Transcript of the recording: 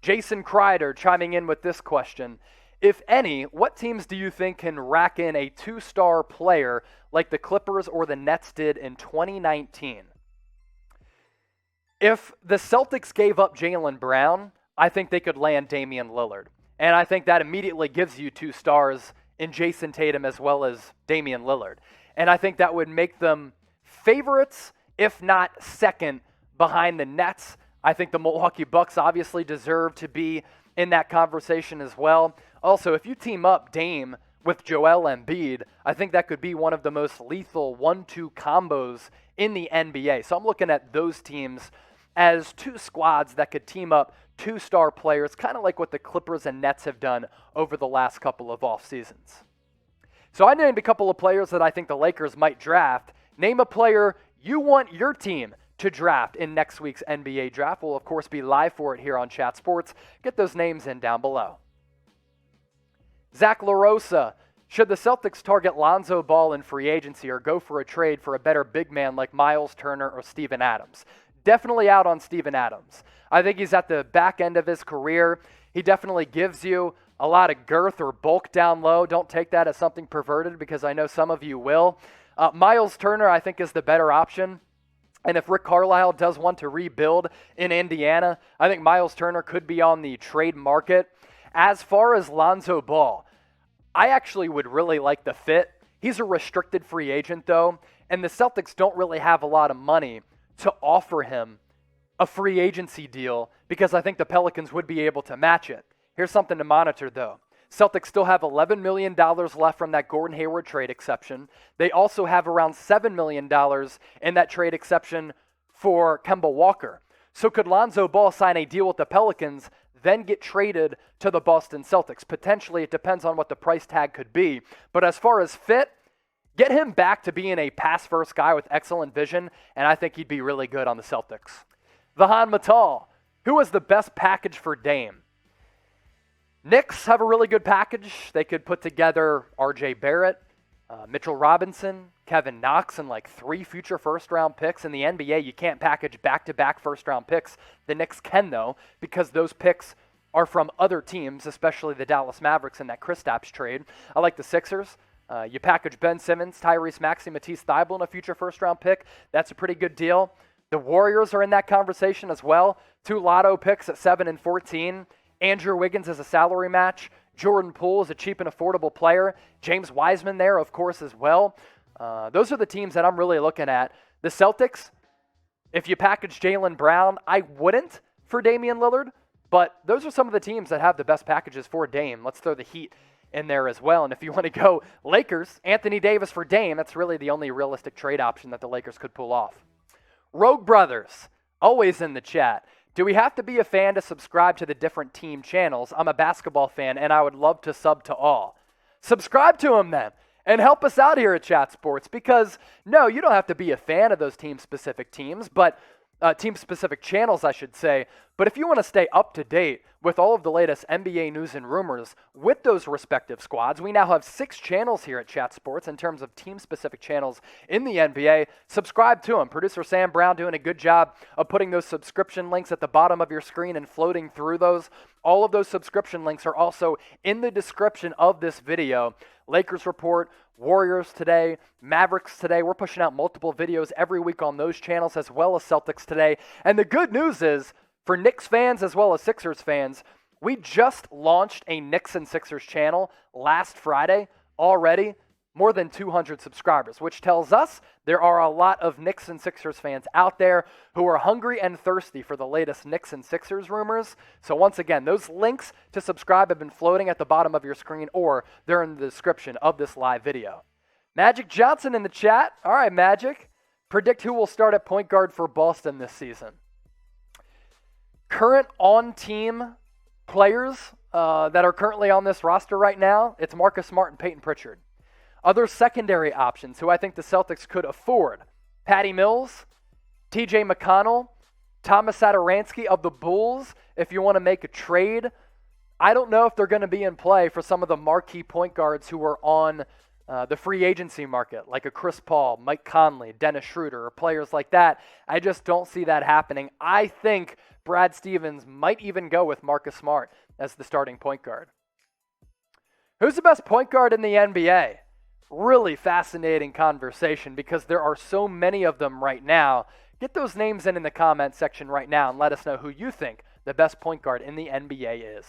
Jason Kreider chiming in with this question. If any, what teams do you think can rack in a 2-star player like the Clippers or the Nets did in 2019? If the Celtics gave up Jaylen Brown, I think they could land Damian Lillard. And I think that immediately gives you 2 stars in Jason Tatum as well as Damian Lillard. And I think that would make them favorites, if not second, behind the Nets. I think the Milwaukee Bucks obviously deserve to be in that conversation as well. Also, if you team up Dame with Joel Embiid, I think that could be one of the most lethal 1-2 combos in the NBA. So I'm looking at those teams as 2 squads that could team up 2-star players, kind of like what the Clippers and Nets have done over the last couple of off seasons. So I named a couple of players that I think the Lakers might draft. Name a player you want your team to draft in next week's NBA draft. We'll, of course, be live for it here on Chat Sports. Get those names in down below. Zach LaRosa, should the Celtics target Lonzo Ball in free agency or go for a trade for a better big man like Myles Turner or Steven Adams? Definitely out on Steven Adams. I think he's at the back end of his career. He definitely gives you a lot of girth or bulk down low. Don't take that as something perverted because I know some of you will. Myles Turner, I think, is the better option. And if Rick Carlisle does want to rebuild in Indiana, I think Myles Turner could be on the trade market. As far as Lonzo Ball, I actually would really like the fit. He's a restricted free agent, though, and the Celtics don't really have a lot of money to offer him a free agency deal because I think the Pelicans would be able to match it. Here's something to monitor, though. Celtics still have $11 million left from that Gordon Hayward trade exception. They also have around $7 million in that trade exception for Kemba Walker. So could Lonzo Ball sign a deal with the Pelicans, then get traded to the Boston Celtics? Potentially, it depends on what the price tag could be. But as far as fit, get him back to being a pass-first guy with excellent vision, and I think he'd be really good on the Celtics. Vahan Matal, who was the best package for Dame? Knicks have a really good package. They could put together R.J. Barrett, Mitchell Robinson, Kevin Knox, and like 3 future first-round picks. In the NBA, you can't package back-to-back first-round picks. The Knicks can, though, because those picks are from other teams, especially the Dallas Mavericks in that Kristaps trade. I like the Sixers. You package Ben Simmons, Tyrese Maxey, Matisse Thybulle in a future first-round pick. That's a pretty good deal. The Warriors are in that conversation as well. 2 lotto picks at 7 and 14. Andrew Wiggins is a salary match. Jordan Poole is a cheap and affordable player. James Wiseman there, of course, as well. Those are the teams that I'm really looking at. The Celtics, if you package Jaylen Brown, I wouldn't for Damian Lillard, but those are some of the teams that have the best packages for Dame. Let's throw the Heat in there as well. And if you want to go Lakers, Anthony Davis for Dame, that's really the only realistic trade option that the Lakers could pull off. Rogue Brothers, always in the chat. Do we have to be a fan to subscribe to the different team channels? I'm a basketball fan, and I would love to sub to all. Subscribe to them then, and help us out here at Chat Sports, because, no, you don't have to be a fan of those team-specific teams, but team-specific channels, I should say. But if you want to stay up to date with all of the latest NBA news and rumors with those respective squads, we now have 6 channels here at Chat Sports in terms of team-specific channels in the NBA. Subscribe to them. Producer Sam Brown doing a good job of putting those subscription links at the bottom of your screen and floating through those. All of those subscription links are also in the description of this video. Lakers Report, Warriors Today, Mavericks Today. We're pushing out multiple videos every week on those channels, as well as Celtics Today. And the good news is, for Knicks fans as well as Sixers fans, we just launched a Knicks and Sixers channel last Friday. Already more than 200 subscribers, which tells us there are a lot of Knicks and Sixers fans out there who are hungry and thirsty for the latest Knicks and Sixers rumors. So once again, those links to subscribe have been floating at the bottom of your screen, or they're in the description of this live video. Magic Johnson in the chat. All right, Magic. Predict who will start at point guard for Boston this season. Current on-team players that are currently on this roster right now, it's Marcus Smart and Peyton Pritchard. Other secondary options who I think the Celtics could afford: Patty Mills, TJ McConnell, Thomas Satoransky of the Bulls. If you want to make a trade, I don't know if they're going to be in play for some of the marquee point guards who are on the free agency market, like a Chris Paul, Mike Conley, Dennis Schroeder, or players like that. I just don't see that happening. I think Brad Stevens might even go with Marcus Smart as the starting point guard. Who's the best point guard in the NBA? Really fascinating conversation because there are so many of them right now. Get those names in the comment section right now and let us know who you think the best point guard in the NBA is.